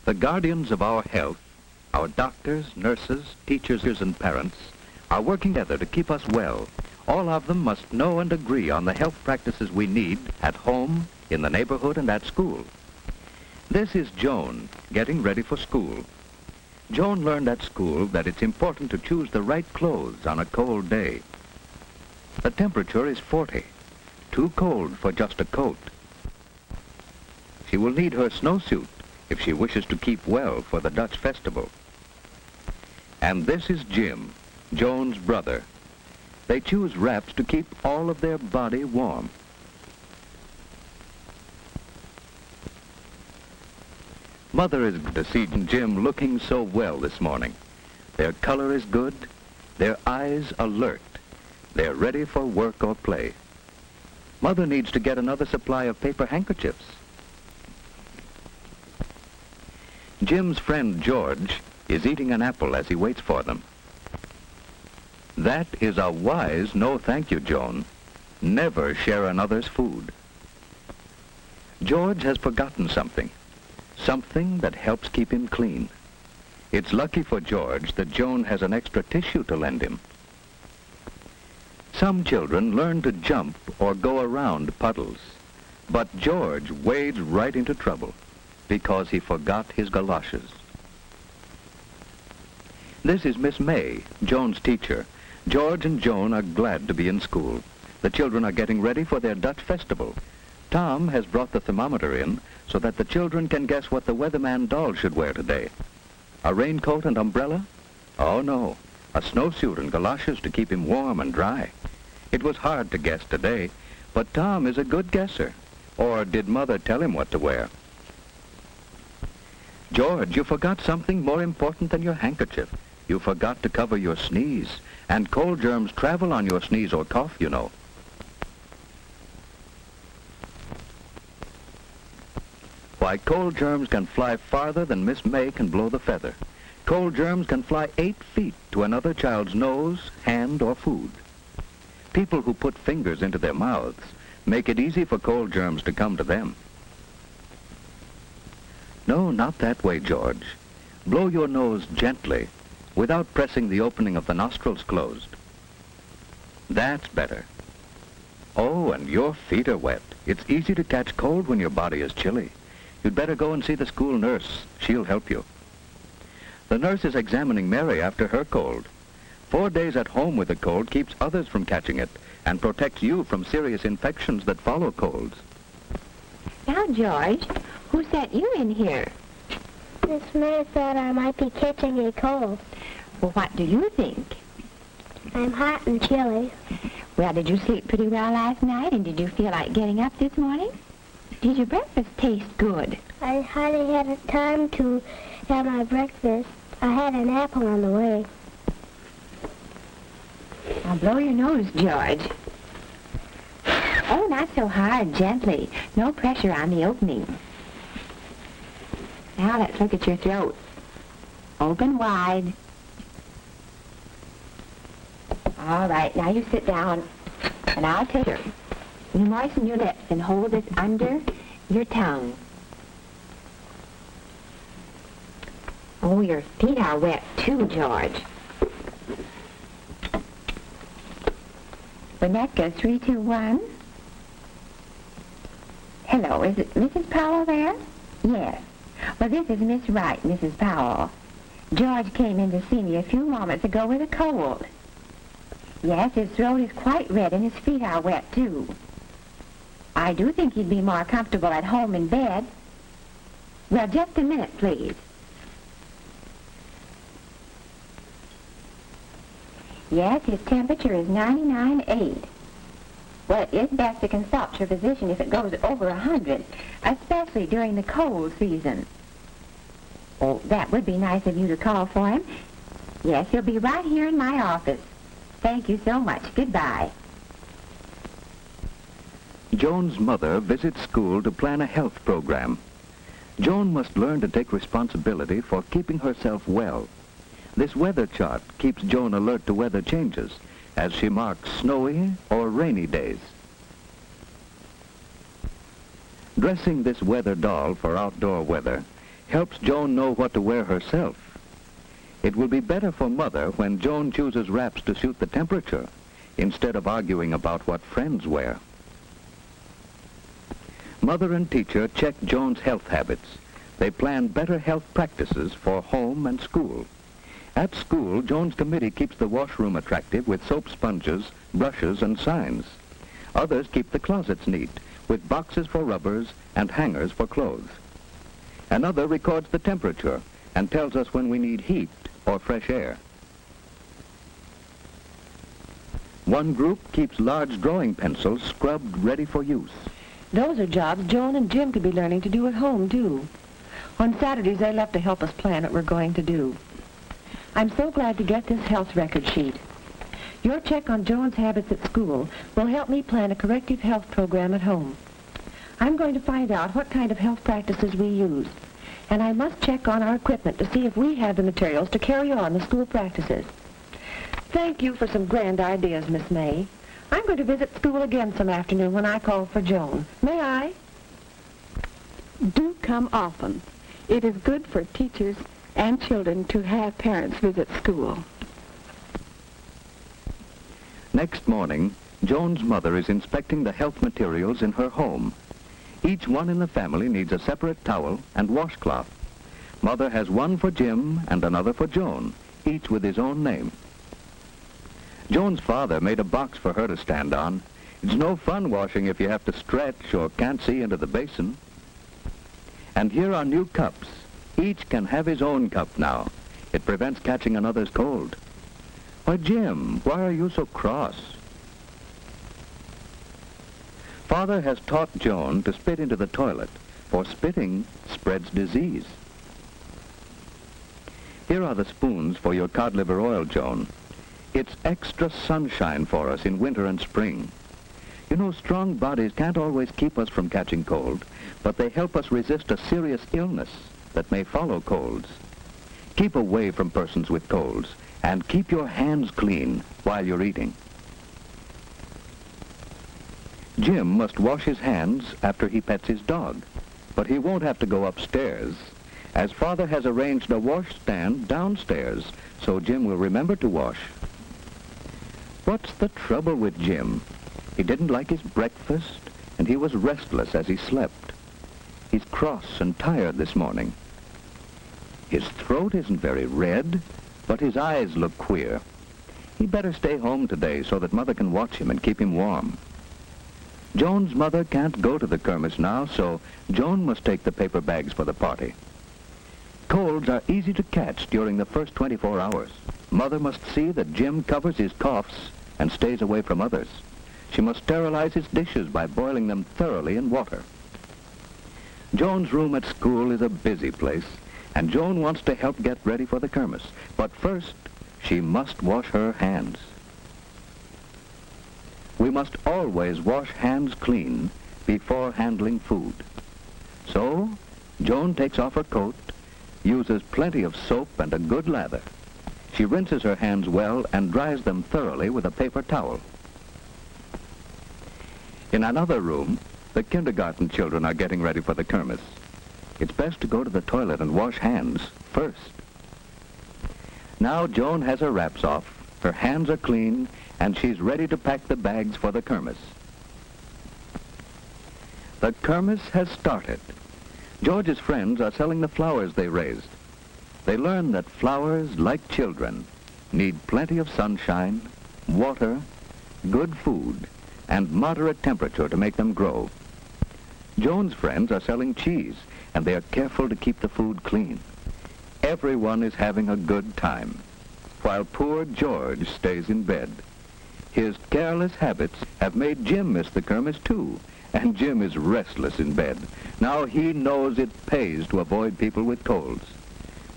The guardians of our health, our doctors, nurses, teachers, and parents, are working together to keep us well. All of them must know and agree on the health practices we need at home, in the neighborhood, and at school. This is Joan, getting ready for school. Joan learned at school that it's important to choose the right clothes on a cold day. The temperature is 40, too cold for just a coat. She will need her snowsuit if she wishes to keep well for the Dutch festival. And this is Jim, Joan's brother. They choose wraps to keep all of their body warm. Mother is to see Jim looking so well this morning. Their color is good, their eyes alert. They're ready for work or play. Mother needs to get another supply of paper handkerchiefs. Jim's friend George is eating an apple as he waits for them. That is a wise no thank you, Joan. Never share another's food. George has forgotten something that helps keep him clean. It's lucky for George that Joan has an extra tissue to lend him. Some children learn to jump or go around puddles, but George wades right into trouble because he forgot his galoshes. This is Miss May, Joan's teacher. George and Joan are glad to be in school. The children are getting ready for their Dutch festival. Tom has brought the thermometer in so that the children can guess what the weatherman doll should wear today. A raincoat and umbrella? Oh no, a snowsuit and galoshes to keep him warm and dry. It was hard to guess today, but Tom is a good guesser. Or did Mother tell him what to wear? George, you forgot something more important than your handkerchief. You forgot to cover your sneeze, and cold germs travel on your sneeze or cough, you know. Why, cold germs can fly farther than Miss May can blow the feather. Cold germs can fly 8 feet to another child's nose, hand, or food. People who put fingers into their mouths make it easy for cold germs to come to them. No, not that way, George. Blow your nose gently, without pressing the opening of the nostrils closed. That's better. Oh, and your feet are wet. It's easy to catch cold when your body is chilly. You'd better go and see the school nurse. She'll help you. The nurse is examining Mary after her cold. 4 days at home with a cold keeps others from catching it and protects you from serious infections that follow colds. Now, George, who sent you in here? Miss May thought I might be catching a cold. Well, what do you think? I'm hot and chilly. Well, did you sleep pretty well last night, and did you feel like getting up this morning? Did your breakfast taste good? I hardly had time to have my breakfast. I had an apple on the way. Now, blow your nose, George. Oh, not so hard, gently. No pressure on the opening. Now, let's look at your throat. Open wide. All right, now you sit down, and I'll take her. You moisten your lips and hold this under your tongue. Oh, your feet are wet too, George. Winnetka, 3, 2, 1. Hello, is it Mrs. Powell there? Yes. Well, this is Miss Wright, Mrs. Powell. George came in to see me a few moments ago with a cold. Yes, his throat is quite red and his feet are wet, too. I do think he'd be more comfortable at home in bed. Well, just a minute, please. Yes, his temperature is 99.8. Well, it is best to consult your physician if it goes over 100, especially during the cold season. Oh, that would be nice of you to call for him. Yes, he'll be right here in my office. Thank you so much. Goodbye. Joan's mother visits school to plan a health program. Joan must learn to take responsibility for keeping herself well. This weather chart keeps Joan alert to weather changes as she marks snowy or rainy days. Dressing this weather doll for outdoor weather helps Joan know what to wear herself. It will be better for Mother when Joan chooses wraps to suit the temperature instead of arguing about what friends wear. Mother and teacher check Joan's health habits. They plan better health practices for home and school. At school, Joan's committee keeps the washroom attractive with soap sponges, brushes, and signs. Others keep the closets neat with boxes for rubbers and hangers for clothes. Another records the temperature and tells us when we need heat or fresh air. One group keeps large drawing pencils scrubbed ready for use. Those are jobs Joan and Jim could be learning to do at home, too. On Saturdays, they love to help us plan what we're going to do. I'm so glad to get this health record sheet. Your check on Joan's habits at school will help me plan a corrective health program at home. I'm going to find out what kind of health practices we use, and I must check on our equipment to see if we have the materials to carry on the school practices. Thank you for some grand ideas, Miss May. I'm going to visit school again some afternoon when I call for Joan. May I? Do come often. It is good for teachers and children to have parents visit school. Next morning, Joan's mother is inspecting the health materials in her home. Each one in the family needs a separate towel and washcloth. Mother has one for Jim and another for Joan, each with his own name. Joan's father made a box for her to stand on. It's no fun washing if you have to stretch or can't see into the basin. And here are new cups. Each can have his own cup now. It prevents catching another's cold. Why, Jim, why are you so cross? Father has taught Joan to spit into the toilet, for spitting spreads disease. Here are the spoons for your cod liver oil, Joan. It's extra sunshine for us in winter and spring. You know, strong bodies can't always keep us from catching cold, but they help us resist a serious illness that may follow colds. Keep away from persons with colds, and keep your hands clean while you're eating. Jim must wash his hands after he pets his dog, but he won't have to go upstairs, as Father has arranged a washstand downstairs, so Jim will remember to wash. What's the trouble with Jim? He didn't like his breakfast, and he was restless as he slept. He's cross and tired this morning. His throat isn't very red, but his eyes look queer. He'd better stay home today so that Mother can watch him and keep him warm. Joan's mother can't go to the kermis now, so Joan must take the paper bags for the party. Colds are easy to catch during the first 24 hours. Mother must see that Jim covers his coughs and stays away from others. She must sterilize his dishes by boiling them thoroughly in water. Joan's room at school is a busy place, and Joan wants to help get ready for the kermis. But first, she must wash her hands. We must always wash hands clean before handling food. So, Joan takes off her coat, uses plenty of soap and a good lather. She rinses her hands well and dries them thoroughly with a paper towel. In another room, the kindergarten children are getting ready for the kermis. It's best to go to the toilet and wash hands first. Now Joan has her wraps off, her hands are clean, and she's ready to pack the bags for the kermis. The kermis has started. George's friends are selling the flowers they raised. They learn that flowers, like children, need plenty of sunshine, water, good food, and moderate temperature to make them grow. Joan's friends are selling cheese, and they are careful to keep the food clean. Everyone is having a good time, while poor George stays in bed. His careless habits have made Jim miss the kermis too, and Jim is restless in bed. Now he knows it pays to avoid people with colds.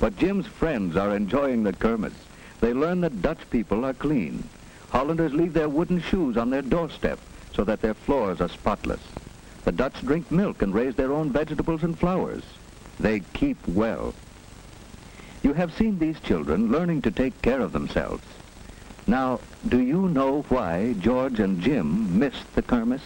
But Jim's friends are enjoying the kermis. They learn that Dutch people are clean. Hollanders leave their wooden shoes on their doorstep so that their floors are spotless. The Dutch drink milk and raise their own vegetables and flowers. They keep well. You have seen these children learning to take care of themselves. Now, do you know why George and Jim missed the kermis?